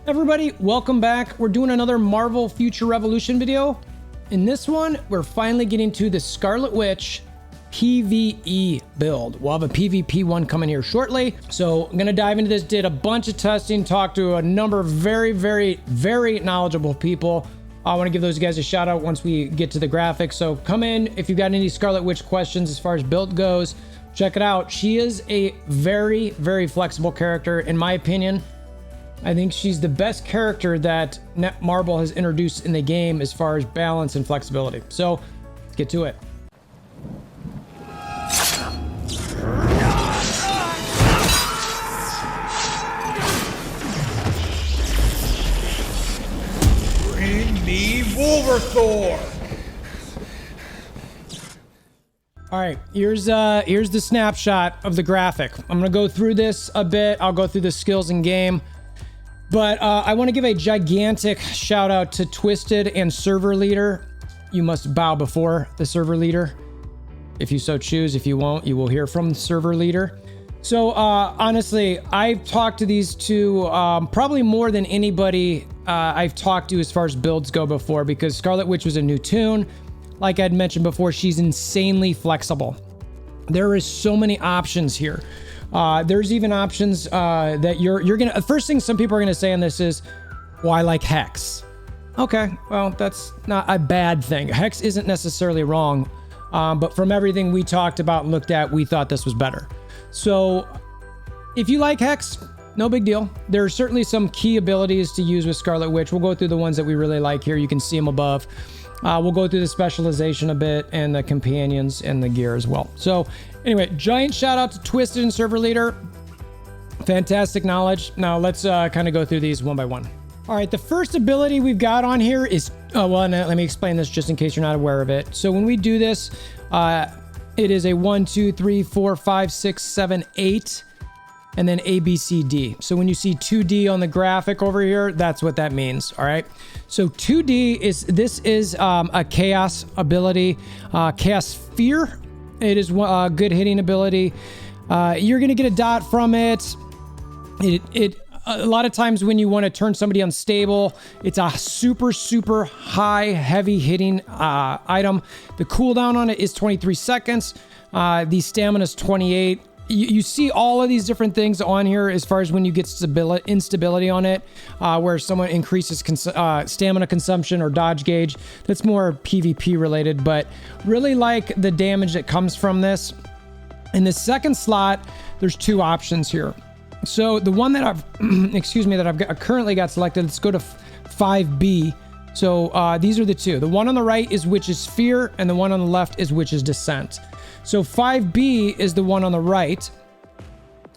Everybody, welcome back. We're doing another Marvel Future Revolution video. In this one, we're finally getting to the Scarlet Witch PVE build. We'll have a PvP one coming here shortly. So I'm gonna dive into this, did a bunch of testing, talked to a number of very knowledgeable people. I wanna give those guys a shout out once we get to the graphics. So come in, if you've got any Scarlet Witch questions as far as build goes, check it out. She is a very flexible character, in my opinion. I think she's the best character that Marvel has introduced in the game as far as balance and flexibility. So let's get to it. Bring me WolverThor! All right, here's the snapshot of the graphic. I'm gonna go through this a bit. I'll go through the skills in game. But I want to give a gigantic shout out to Twisted and Server Leader. You must bow before the Server Leader, if you so choose. If you won't, you will hear from the Server Leader. So honestly, I've talked to these two probably more than anybody I've talked to as far as builds go before, because Scarlet Witch was a new tune. Like I'd mentioned before, she's insanely flexible. There is so many options here. There's even options that you're gonna, first thing some people are gonna say on this is, well, I like Hex. Okay, well, that's not a bad thing. Hex isn't necessarily wrong, but from everything we talked about and looked at, we thought this was better. So if you like Hex, no big deal. There are certainly some key abilities to use with Scarlet Witch. We'll go through the ones that we really like here. You can see them above. We'll go through the specialization a bit and the companions and the gear as well. So anyway, giant shout out to Twisted and Server Leader. Fantastic knowledge. Now let's kind of go through these one by one. All right, the first ability we've got on here is, well, let me explain this just in case you're not aware of it. So when we do this, it is a 1, 2, 3, 4, 5, 6, 7, 8. And then A, B, C, D. So when you see 2D on the graphic over here, that's what that means, all right? So 2D is, this is a Chaos ability, Chaos Sphere. It is a good hitting ability. You're gonna get a dot from it. A lot of times when you wanna turn somebody unstable, it's a super high, heavy hitting item. The cooldown on it is 23 seconds. The stamina is 28. You see all of these different things on here as far as when you get instability on it, where someone increases stamina consumption or dodge gauge. That's more PvP related, but really like the damage that comes from this. In the second slot, there's two options here. So the one that I've, currently got selected, let's go to 5B. So these are the two. The one on the right is Witch's Sphere, and the one on the left is Witch's Descent. So 5B is the one on the right,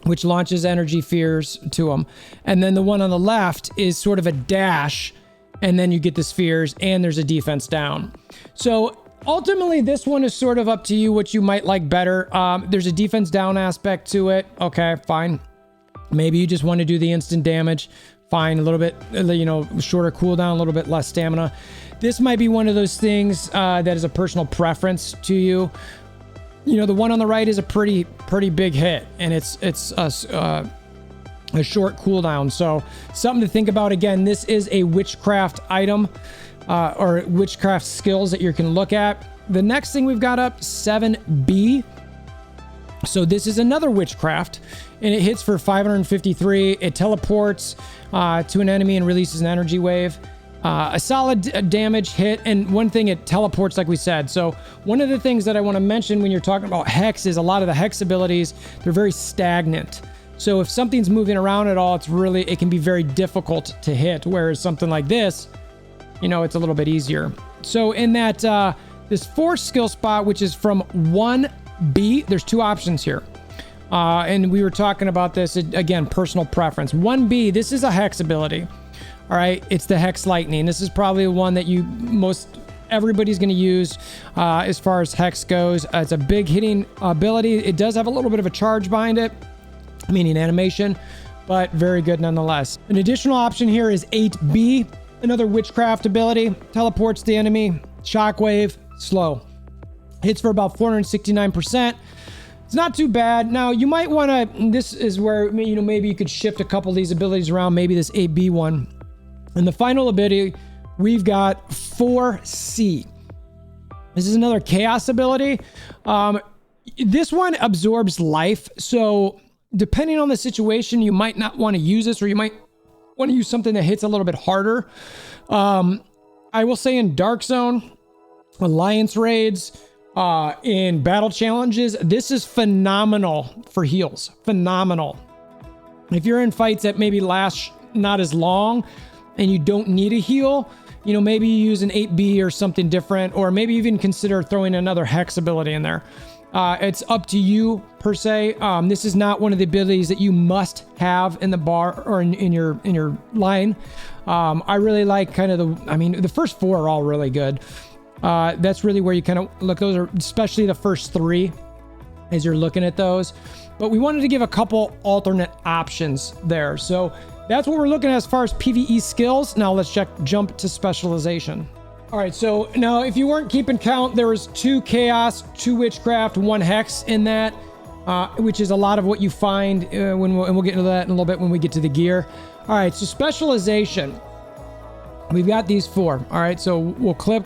which launches energy spheres to them. And then the one on the left is sort of a dash, and then you get the spheres, and there's a defense down. So ultimately, this one is sort of up to you what you might like better. There's a defense down aspect to it. Okay, fine. Maybe you just want to do the instant damage. Fine, a little bit, shorter cooldown, a little bit less stamina. This might be one of those things that is a personal preference to you. The one on the right is a pretty big hit, and it's a short cooldown. So something to think about. Again, this is a witchcraft item or witchcraft skills that you can look at. The next thing we've got up, 7B. So this is another witchcraft, and it hits for 553. It teleports to an enemy and releases an energy wave. A solid damage hit, and one thing, it teleports like we said. So one of the things that I want to mention when you're talking about Hex is a lot of the Hex abilities, they're very stagnant. So if something's moving around at all, it can be very difficult to hit, whereas something like this, it's a little bit easier. So in that this fourth skill spot, which is from 1B, there's two options here. And we were talking about this, again, personal preference. 1B, this is a Hex ability. All right, it's the Hex Lightning. This is probably one that everybody's going to use as far as Hex goes. It's a big hitting ability. It does have a little bit of a charge behind it, meaning animation, but very good nonetheless. An additional option here is 8B, another witchcraft ability. Teleports the enemy, shockwave, slow. Hits for about 469%. It's not too bad. Now, you might want to, this is where, maybe you could shift a couple of these abilities around. Maybe this AB one And the final ability, we've got 4C. This is another chaos ability. This one absorbs life. So depending on the situation, you might not want to use this, or you might want to use something that hits a little bit harder. I will say in Dark Zone, Alliance raids, in battle challenges, this is phenomenal for heals. Phenomenal. If you're in fights that maybe last not as long and you don't need a heal, you know, maybe you use an 8B or something different, or maybe even consider throwing another Hex ability in there. It's up to you per se. This is not one of the abilities that you must have in the bar or in your line. I really like kind of the first 4 are all really good. That's really where you kind of look. Those are especially the first 3 as you're looking at those. But we wanted to give a couple alternate options there. So that's what we're looking at as far as PVE skills. Now let's jump to specialization. All right, so now if you weren't keeping count, there was 2 chaos, 2 witchcraft, 1 hex in that, which is a lot of what you find and we'll get into that in a little bit when we get to the gear. All right, so specialization. We've got these 4. All right, so we'll click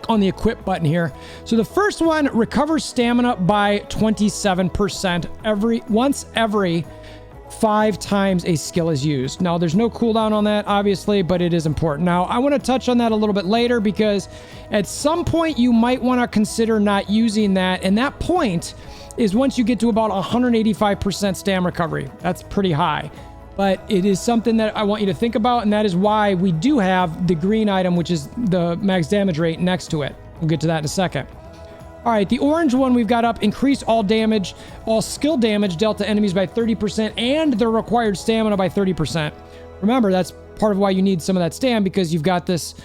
on the equip button here. So the first one recovers stamina by 27% once every 5 times a skill is used. Now there's no cooldown on that, obviously, but it is important. Now I want to touch on that a little bit later, because at some point you might want to consider not using that. And that point is once you get to about 185% stam recovery. That's pretty high. But it is something that I want you to think about, and that is why we do have the green item, which is the max damage rate, next to it. We'll get to that in a second. All right, the orange one we've got up, increase all skill damage dealt to enemies by 30% and their required stamina by 30%. Remember, that's part of why you need some of that stam, because you've got this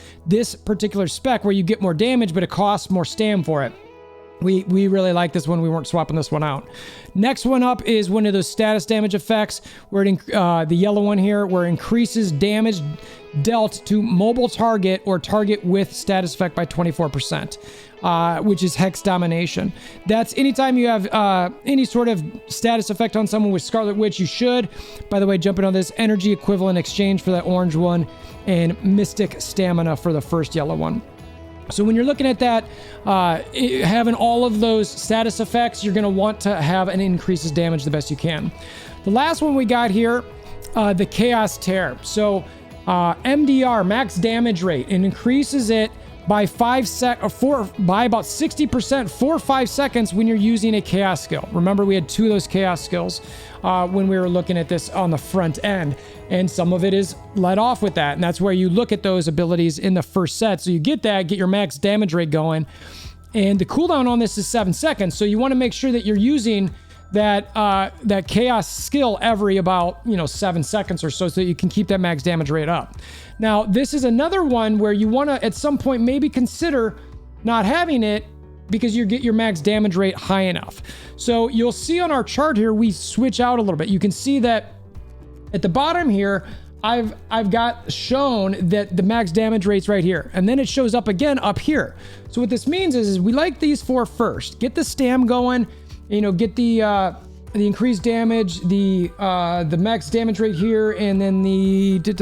particular spec where you get more damage, but it costs more stam for it. We really like this one. We weren't swapping this one out. Next one up is one of those status damage effects, where the yellow one here, where it increases damage dealt to mobile target or target with status effect by 24%, which is Hex Domination. That's anytime you have any sort of status effect on someone with Scarlet Witch, you should, by the way, jumping on this, energy equivalent exchange for that orange one, and Mystic Stamina for the first yellow one. So when you're looking at that, having all of those status effects, you're going to want to have an increases damage the best you can. The last one we got here, the Chaos Tear. So MDR, max damage rate, and increases it by about 60% for 5 seconds when you're using a chaos skill. Remember, we had 2 of those chaos skills when we were looking at this on the front end, and some of it is let off with that, and that's where you look at those abilities in the first set. So you get your max damage rate going, and the cooldown on this is 7 seconds. So you want to make sure that you're using that chaos skill every about 7 seconds or so that you can keep that max damage rate up. Now this is another one where you want to at some point maybe consider not having it, because you get your max damage rate high enough. So you'll see on our chart here, we switch out a little bit. You can see that at the bottom here, I've got shown that the max damage rate's right here, and then it shows up again up here. So what this means is we like these 4 first. Get the stam going, get the increased damage, the max damage rate here, and then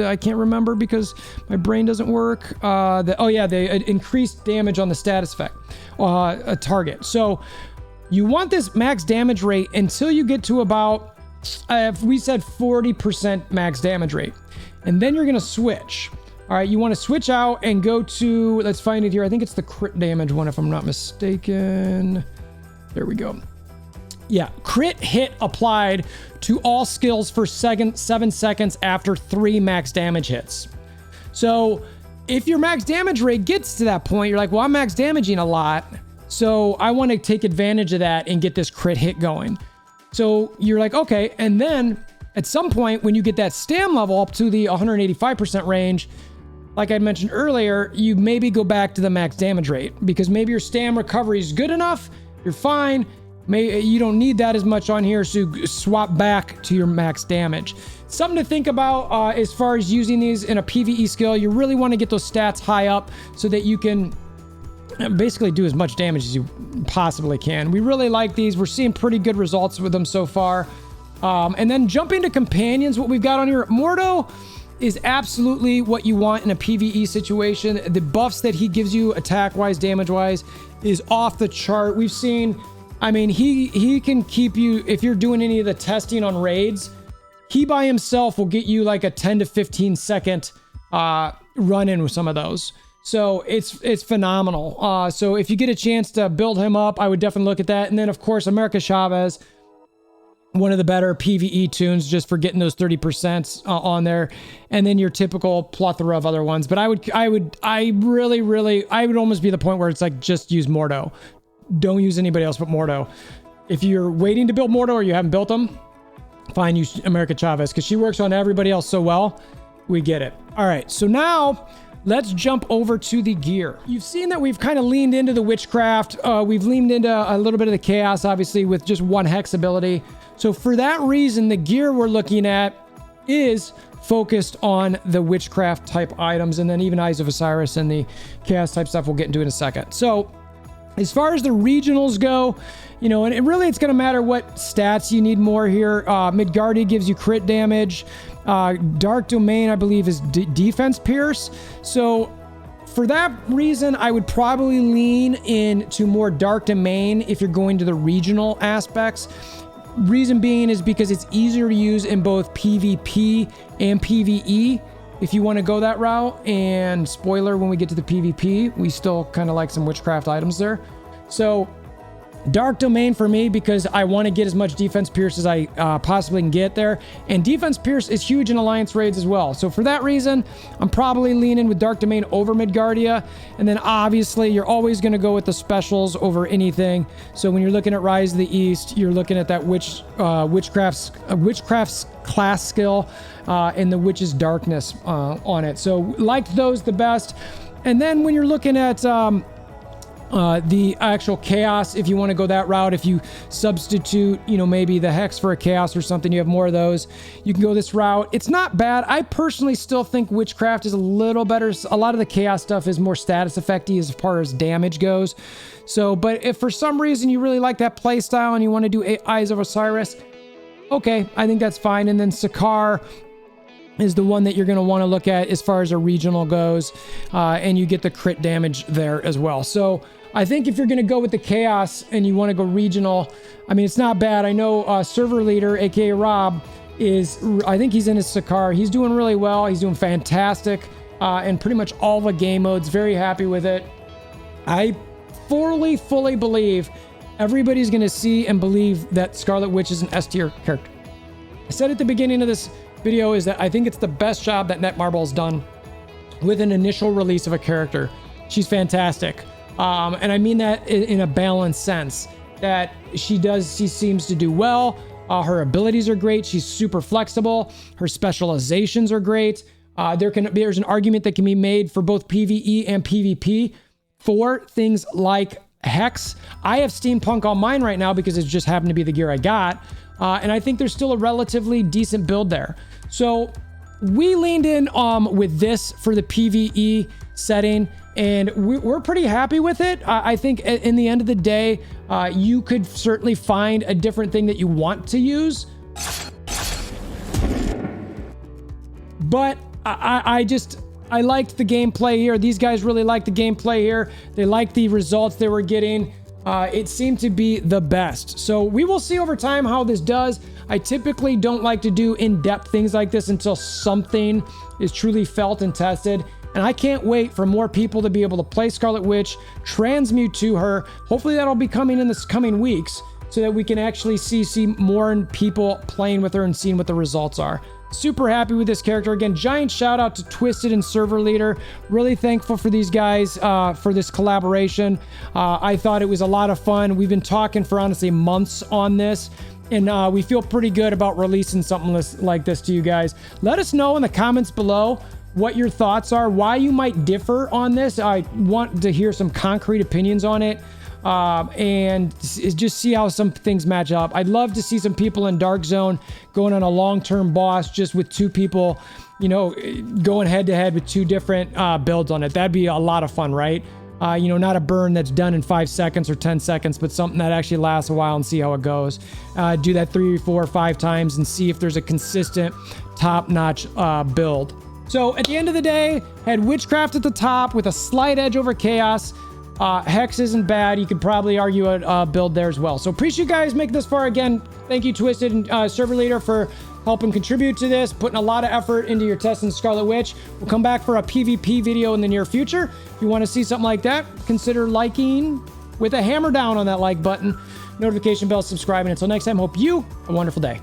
I can't remember because my brain doesn't work. The increased damage on the status effect, a target. So you want this max damage rate until you get to about, we said 40% max damage rate, and then you're gonna switch. All right, you want to switch out and go to, let's find it here. I think it's the crit damage one, if I'm not mistaken. There we go. Yeah, crit hit applied to all skills for 7 seconds after 3 max damage hits. So if your max damage rate gets to that point, you're like, well, I'm max damaging a lot, so I want to take advantage of that and get this crit hit going. So you're like, okay, and then at some point when you get that stam level up to the 185% range, like I mentioned earlier, you maybe go back to the max damage rate, because maybe your stam recovery is good enough, you're fine. You don't need that as much on here, so swap back to your max damage. Something to think about as far as using these in a PVE skill. You really want to get those stats high up so that you can basically do as much damage as you possibly can. We really like these. We're seeing pretty good results with them so far. And then jumping to companions, what we've got on here, Mordo is absolutely what you want in a PvE situation. The buffs that he gives you attack-wise, damage-wise, is off the chart. We've seen, I mean, he can keep you, if you're doing any of the testing on raids, he by himself will get you like a 10 to 15 second run in with some of those. So it's phenomenal. So if you get a chance to build him up, I would definitely look at that. And then of course, America Chavez, one of the better PvE tunes, just for getting those 30% on there. And then your typical plethora of other ones. But I would almost be the point where it's like, just use Mordo. Don't use anybody else but Mordo. If you're waiting to build Mordo or you haven't built them, fine, use America Chavez, because she works on everybody else so well. We get it. All right, so now let's jump over to the gear. You've seen that we've kind of leaned into the witchcraft. We've leaned into a little bit of the chaos, obviously, with just one hex ability. So for that reason, the gear we're looking at is focused on the witchcraft type items, and then even Eyes of Osiris and the chaos type stuff we'll get into in a second. So as far as the regionals go, you know, and it's going to matter what stats you need more here. Midgardia gives you crit damage. Dark Domain, I believe, is defense pierce. So for that reason, I would probably lean into more Dark Domain if you're going to the regional aspects. Reason being is because it's easier to use in both PvP and PvE if you want to go that route. And spoiler, when we get to the PvP, we still kind of like some witchcraft items there. So Dark Domain for me, because I want to get as much defense pierce as I possibly can get there. And defense pierce is huge in alliance raids as well. So for that reason, I'm probably leaning with Dark Domain over Midgardia. And then obviously you're always going to go with the specials over anything. So when you're looking at Rise of the East, you're looking at that witchcraft's class skill and the Witch's Darkness on it. So liked those the best. And then when you're looking at the actual chaos, if you want to go that route, if you substitute, you know, maybe the hex for a chaos or something, you have more of those, you can go this route. It's not bad. I personally still think witchcraft is a little better. A lot of the chaos stuff is more status effecty as far as damage goes. So, but if for some reason you really like that play style and you want to do Eyes of Osiris, okay, I think that's fine. And then Sakar is the one that you're going to want to look at as far as a regional goes, and you get the crit damage there as well. So I think if you're going to go with the chaos and you want to go regional, I mean, it's not bad. I know server leader, aka Rob, I think he's in his Sakar. He's doing really well. He's doing fantastic in pretty much all the game modes. Very happy with it. I fully believe everybody's going to see and believe that Scarlet Witch is an S tier character. I said at the beginning of this video is that I think it's the best job that Netmarble has done with an initial release of a character. She's fantastic. And I mean that in a balanced sense, that she seems to do well. Her abilities are great. She's super flexible. Her specializations are great. There's an argument that can be made for both PvE and PvP for things like Hex. I have Steampunk on mine right now because it just happened to be the gear I got. And I think there's still a relatively decent build there. So we leaned in with this for the PvE setting, and we're pretty happy with it. I think in the end of the day, you could certainly find a different thing that you want to use. But I liked the gameplay here. These guys really liked the gameplay here. They liked the results they were getting. It seemed to be the best. So we will see over time how this does. I typically don't like to do in-depth things like this until something is truly felt and tested. And I can't wait for more people to be able to play Scarlet Witch, transmute to her. Hopefully that'll be coming in this coming weeks so that we can actually see more people playing with her and seeing what the results are. Super happy with this character. Again, giant shout out to Twisted and Server Leader. Really thankful for these guys for this collaboration. I thought it was a lot of fun. We've been talking for honestly months on this, and we feel pretty good about releasing something like this to you guys. Let us know in the comments below what your thoughts are, why you might differ on this. I want to hear some concrete opinions on it. And just see how some things match up. I'd love to see some people in Dark Zone going on a long-term boss just with two people, you know, going head-to-head with two different builds on it. That'd be a lot of fun, right? You know, not a burn that's done in 5 seconds or 10 seconds, but something that actually lasts a while and see how it goes. Do that 3, 4, 5 times and see if there's a consistent, top-notch build. So at the end of the day, had Witchcraft at the top with a slight edge over Chaos. Hex isn't bad. You could probably argue a build there as well. So appreciate you guys making this far. Again, thank you, Twisted and Server Leader, for helping contribute to this, putting a lot of effort into your testing Scarlet Witch. We'll come back for a PvP video in the near future. If you want to see something like that, consider liking with a hammer down on that like button, notification bell, subscribing. Until next time, hope you have a wonderful day.